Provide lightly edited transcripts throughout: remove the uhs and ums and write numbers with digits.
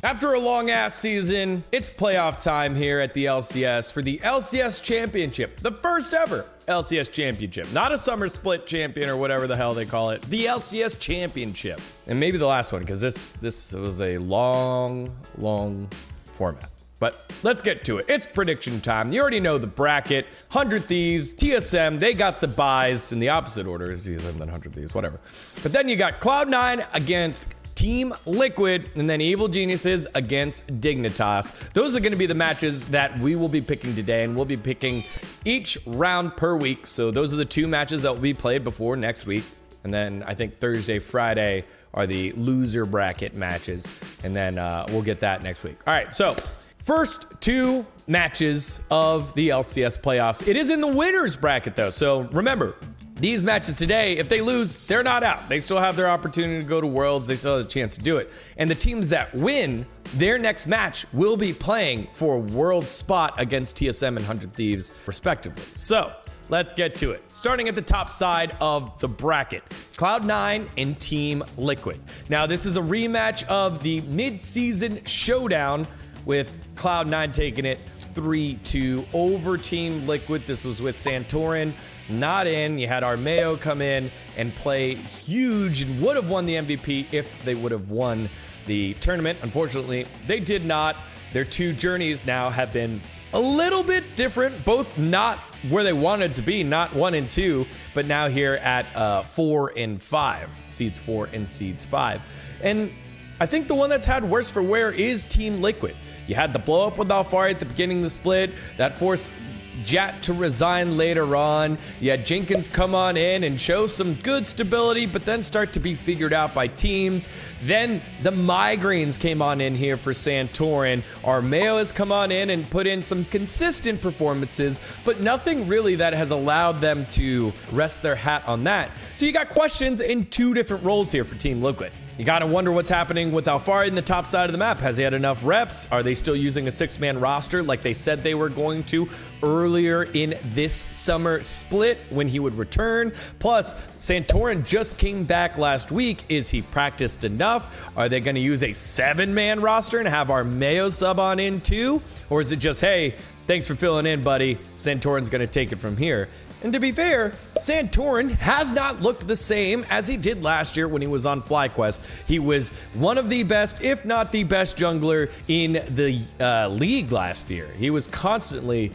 After a long-ass season, it's playoff time here at the LCS for the LCS Championship, the first ever LCS Championship. Not a summer split champion or whatever the hell they call it. The LCS Championship. And maybe the last one, because this was a long format. But let's get to it. It's prediction time. You already know the bracket. 100 Thieves, TSM, they got the buys in the opposite order. TSM then 100 Thieves, whatever. But then you got Cloud9 against Team Liquid, and then Evil Geniuses against Dignitas. Those are going to be the matches that we will be picking today, and we'll be picking each round per week. So those are the two matches that will be played before next week. And then I think Thursday, Friday are the loser bracket matches, and then we'll get that next week. All right, so first two matches of the LCS playoffs. It is in the winners bracket, though. So remember, these matches today, if they lose, they're not out. They still have their opportunity to go to Worlds. They still have a chance to do it. And the teams that win their next match will be playing for a World spot against TSM and 100 Thieves, respectively. So let's get to it. Starting at the top side of the bracket, Cloud9 and Team Liquid. Now, this is a rematch of the mid-season showdown with Cloud9 taking it 3-2 over Team Liquid. This was with Santorin not in. You had Armeo come in and play huge and would have won the MVP if they would have won the tournament. Unfortunately, they did not. Their two journeys now have been a little bit different, both not where they wanted to be, not 1 and 2, but now here at 4 and 5, seeds 4 and seeds 5. And I think the one that's had worse for wear is Team Liquid. You had the blow up with Alfari at the beginning of the split that forced Jat to resign later on. You had Jenkins come on in and show some good stability, but then start to be figured out by teams. Then the migraines came on in here for Santorin. Armeo has come on in and put in some consistent performances, but nothing really that has allowed them to rest their hat on that. So you got questions in two different roles here for Team Liquid. You gotta wonder what's happening with Alfari in the top side of the map. Has he had enough reps? Are they still using a 6-man roster like they said they were going to earlier in this summer split when he would return? Plus, Santorin just came back last week. Is he practiced enough? Are they gonna use a 7-man roster and have Armeo sub on in too? Or is it just, hey, thanks for filling in, buddy. Santorin's gonna take it from here? And to be fair, Santorin has not looked the same as he did last year when he was on FlyQuest. He was one of the best, if not the best jungler in the league last year. He was constantly,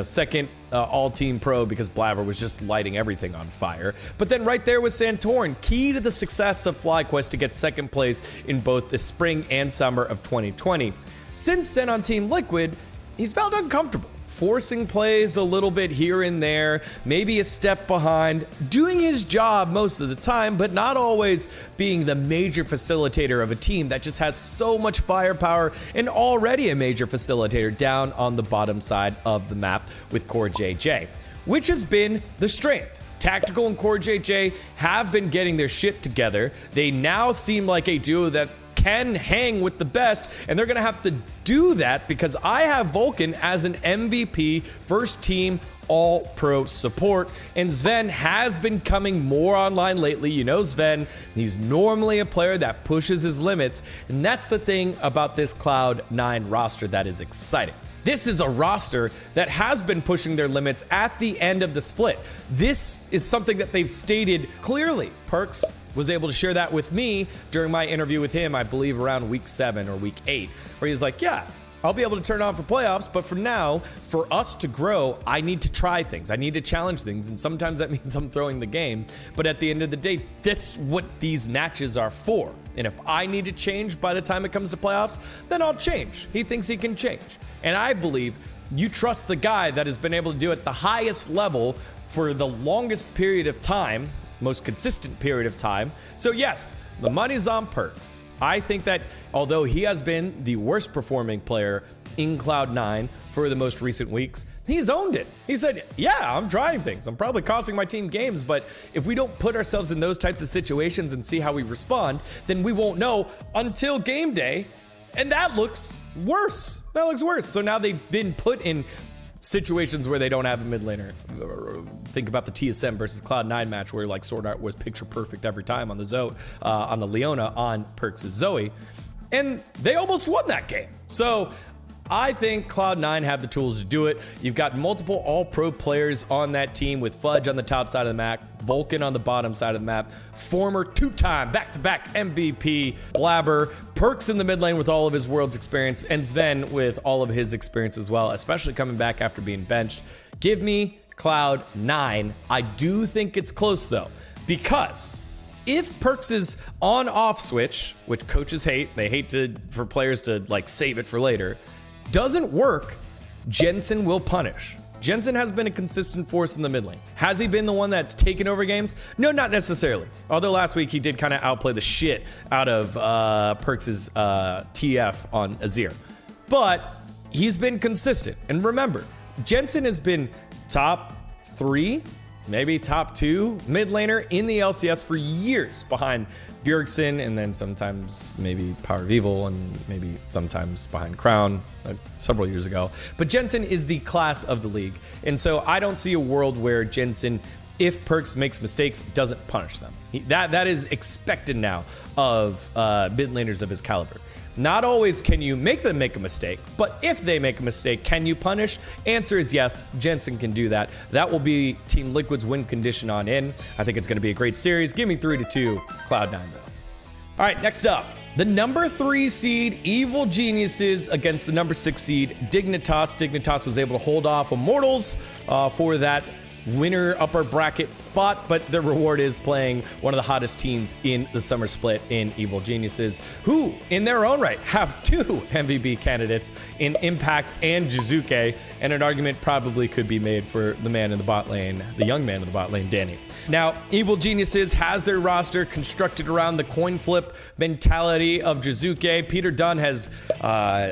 second all-team pro because Blabber was just lighting everything on fire. But then right there was Santorin, key to the success of FlyQuest to get second place in both the spring and summer of 2020. Since then on Team Liquid, he's felt uncomfortable, forcing plays a little bit here and there, maybe a step behind, doing his job most of the time, but not always being the major facilitator of a team that just has so much firepower and already a major facilitator down on the bottom side of the map with Core JJ, which has been the strength. Tactical and Core JJ have been getting their shit together. They now seem like a duo that can hang with the best, and they're gonna have to do that because I have Vulcan as an MVP first team all-pro support, and Sven has been coming more online lately. You know Sven, he's normally a player that pushes his limits, and that's the thing about this Cloud9 roster that is exciting. This is a roster that has been pushing their limits at the end of the split. This is something that they've stated clearly. PERKZ was able to share that with me during my interview with him, I believe around week 7 or week 8, where he's like, yeah, I'll be able to turn on for playoffs, but for now, for us to grow, I need to try things. I need to challenge things, and sometimes that means I'm throwing the game. But at the end of the day, that's what these matches are for. And if I need to change by the time it comes to playoffs, then I'll change. He thinks he can change. And I believe you trust the guy that has been able to do it at the highest level for the longest period of time, most consistent period of time. So yes, the money's on PERKZ. I think that although he has been the worst performing player in Cloud9 for the most recent weeks, he's owned it. He said, yeah, I'm trying things. I'm probably costing my team games, but if we don't put ourselves in those types of situations and see how we respond, then we won't know until game day. And that looks worse. That looks worse. So now they've been put in situations where they don't have a mid laner. Think about the TSM versus Cloud9 match where like Sword Art was picture perfect every time on the on the Leona on PERKZ' Zoe. and they almost won that game. So I think Cloud9 have the tools to do it. You've got multiple all-pro players on that team with Fudge on the top side of the map, Vulcan on the bottom side of the map, former two-time back-to-back MVP Blabber, PERKZ in the mid lane with all of his Worlds experience, and VENN with all of his experience as well, especially coming back after being benched. Give me Cloud9. I do think it's close though, because if PERKZ's on-off switch, which coaches hate, they hate for players to like save it for later, doesn't work, Jensen will punish. Jensen has been a consistent force in the mid lane. Has he been the one that's taken over games? No, not necessarily. Although last week he did kind of outplay the shit out of PERKZ's TF on Azir. But he's been consistent. And remember, Jensen has been top 3, maybe top 2 mid laner in the LCS for years behind Bjergsen, and then sometimes maybe Power of Evil, and maybe sometimes behind Crown several years ago. But Jensen is the class of the league. And so I don't see a world where Jensen, if PERKZ makes mistakes, doesn't punish them. That is expected now of mid laners of his caliber. Not always can you make them make a mistake, but if they make a mistake, can you punish? Answer is yes, Jensen can do that. That will be Team Liquid's win condition on in. I think it's going to be a great series. Give me 3-2, Cloud9 though. All right, next up, the number 3 seed Evil Geniuses against the number 6 seed Dignitas. Dignitas was able to hold off Immortals for that winner upper bracket spot, but the reward is playing one of the hottest teams in the summer split in Evil Geniuses, who in their own right have 2 MVP candidates in Impact and Jizuke, and an argument probably could be made for the man in the bot lane, the young man in the bot lane, Danny. Now, Evil Geniuses has their roster constructed around the coin flip mentality of Jizuke. Peter Dunn has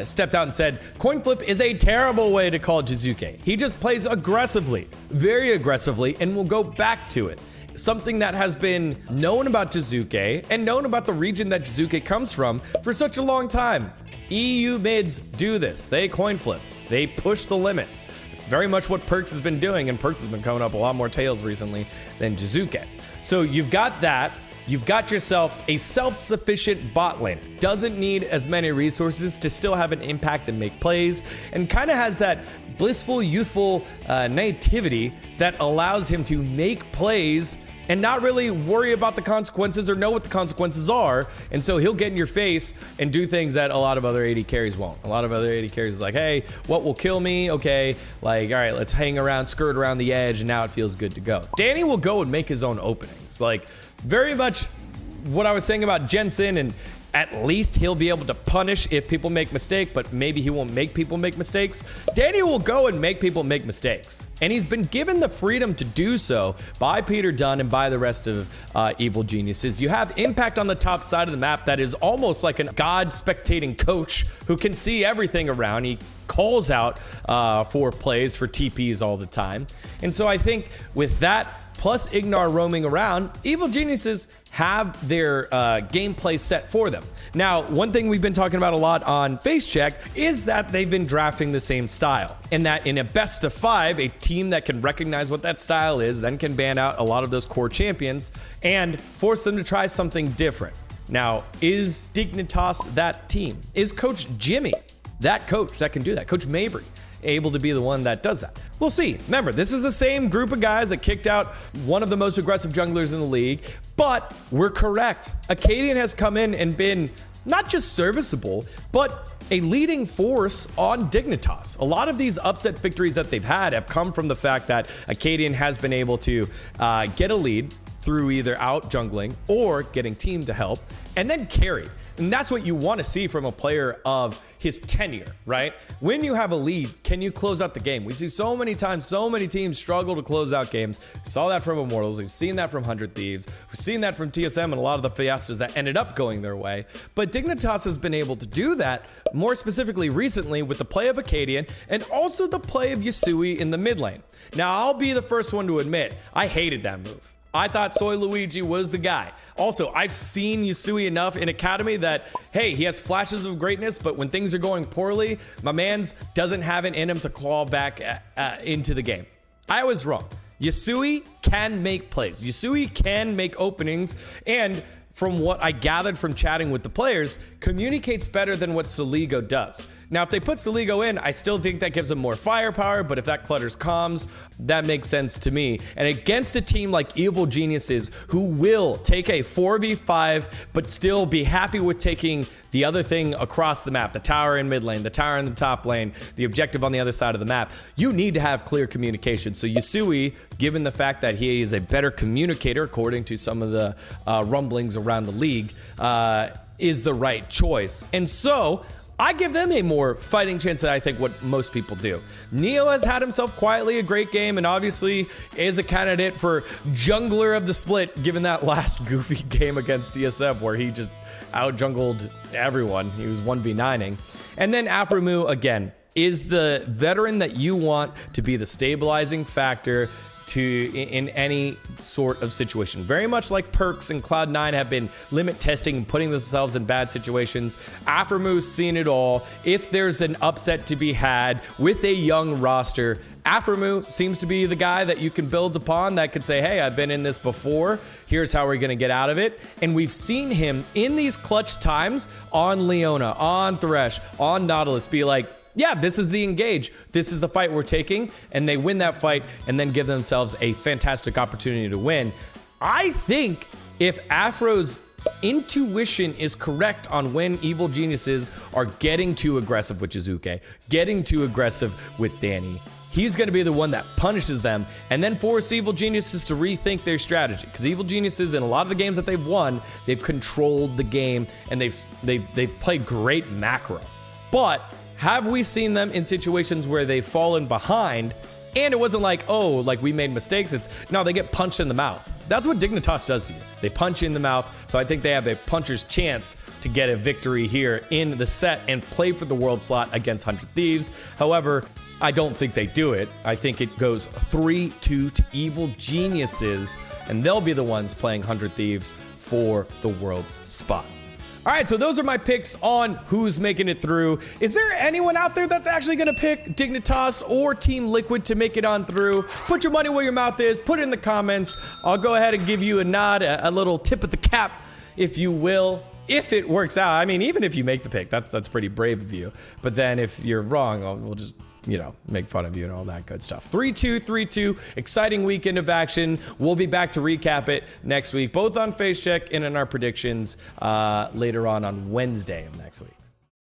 stepped out and said, coin flip is a terrible way to call Jizuke. He just plays aggressively, very aggressively, and will go back to it. Something that has been known about Jizuke and known about the region that Jizuke comes from for such a long time. EU mids do this. They coin flip. They push the limits. It's very much what PERKZ has been doing, and PERKZ has been coming up a lot more tails recently than Jizuke. So you've got that. You've got yourself a self-sufficient bot lane. Doesn't need as many resources to still have an impact and make plays, and kind of has that blissful, youthful naivety that allows him to make plays and not really worry about the consequences or know what the consequences are. And so he'll get in your face and do things that a lot of other AD carries won't. A lot of other AD carries is like, hey, what will kill me? Okay, like, all right, let's hang around, skirt around the edge, and now it feels good to go. Danny will go and make his own openings. Like, very much what I was saying about Jensen, and at least he'll be able to punish if people make mistakes, but maybe he won't make people make mistakes. Danny will go and make people make mistakes. And he's been given the freedom to do so by Peter Dunn and by the rest of Evil Geniuses. You have Impact on the top side of the map that is almost like a God spectating coach who can see everything around. He calls out for plays, for TPs all the time. And so I think with that, plus Ignar roaming around, Evil Geniuses have their gameplay set for them. Now, one thing we've been talking about a lot on Facecheck is that they've been drafting the same style, and that in a best of 5, a team that can recognize what that style is then can ban out a lot of those core champions and force them to try something different. Now, is Dignitas that team? Is Coach Jimmy that coach that can do that? Coach Mabry able to be the one that does that? We'll see. Remember, this is the same group of guys that kicked out one of the most aggressive junglers in the league, but we're correct. Acadian has come in and been not just serviceable, but a leading force on Dignitas. A lot of these upset victories that they've had have come from the fact that Acadian has been able to get a lead through either out jungling or getting team to help and then carry. And that's what you want to see from a player of his tenure, right? When you have a lead, can you close out the game? We see so many times, so many teams struggle to close out games. We saw that from Immortals. We've seen that from 100 Thieves. We've seen that from TSM and a lot of the Fiestas that ended up going their way. But Dignitas has been able to do that more specifically recently with the play of Acadian and also the play of Yasui in the mid lane. Now, I'll be the first one to admit, I hated that move. I thought Soy Luigi was the guy. Also, I've seen Yasui enough in Academy that, hey, he has flashes of greatness, but when things are going poorly, my man's doesn't have it in him to claw back into the game. I was wrong. Yasui can make plays. Yasui can make openings, and from what I gathered from chatting with the players, communicates better than what Soligo does. Now, if they put Soligo in, I still think that gives them more firepower, but if that clutters comms, that makes sense to me. And against a team like Evil Geniuses, who will take a 4v5, but still be happy with taking the other thing across the map, the tower in mid lane, the tower in the top lane, the objective on the other side of the map, you need to have clear communication. So Yasui, given the fact that he is a better communicator, according to some of the rumblings around the league, is the right choice. And so I give them a more fighting chance than I think what most people do. Neo has had himself quietly a great game and obviously is a candidate for jungler of the split, given that last goofy game against TSM where he just out-jungled everyone. He was 1v9ing. And then Aphromoo, again, is the veteran that you want to be the stabilizing factor in any sort of situation. Very much like PERKZ and Cloud9 have been limit testing and putting themselves in bad situations. Aphromoos seen it all. If there's an upset to be had with a young roster, Aphromoo seems to be the guy that you can build upon that could say, hey, I've been in this before. Here's how we're going to get out of it. And we've seen him in these clutch times on Leona, on Thresh, on Nautilus be like, yeah, this is the engage. This is the fight we're taking. And they win that fight and then give themselves a fantastic opportunity to win. I think if Afro's intuition is correct on when Evil Geniuses are getting too aggressive with Jizuke, getting too aggressive with Danny, he's going to be the one that punishes them and then force Evil Geniuses to rethink their strategy. Because Evil Geniuses, in a lot of the games that they've won, they've controlled the game and they've played great macro. But have we seen them in situations where they've fallen behind and it wasn't like, oh, like we made mistakes? It's no, they get punched in the mouth. That's what Dignitas does to you. They punch you in the mouth. So I think they have a puncher's chance to get a victory here in the set and play for the world slot against 100 Thieves. However, I don't think they do it. I think it goes 3-2 to Evil Geniuses, and they'll be the ones playing 100 Thieves for the world's spot. All right, so those are my picks on who's making it through. Is there anyone out there that's actually going to pick Dignitas or Team Liquid to make it on through? Put your money where your mouth is. Put it in the comments. I'll go ahead and give you a nod, a little tip of the cap, if you will, if it works out. I mean, even if you make the pick, that's pretty brave of you. But then if you're wrong, we'll just, make fun of you and all that good stuff. 3-2, exciting weekend of action. We'll be back to recap it next week, both on Facecheck and in our predictions later on Wednesday of next week.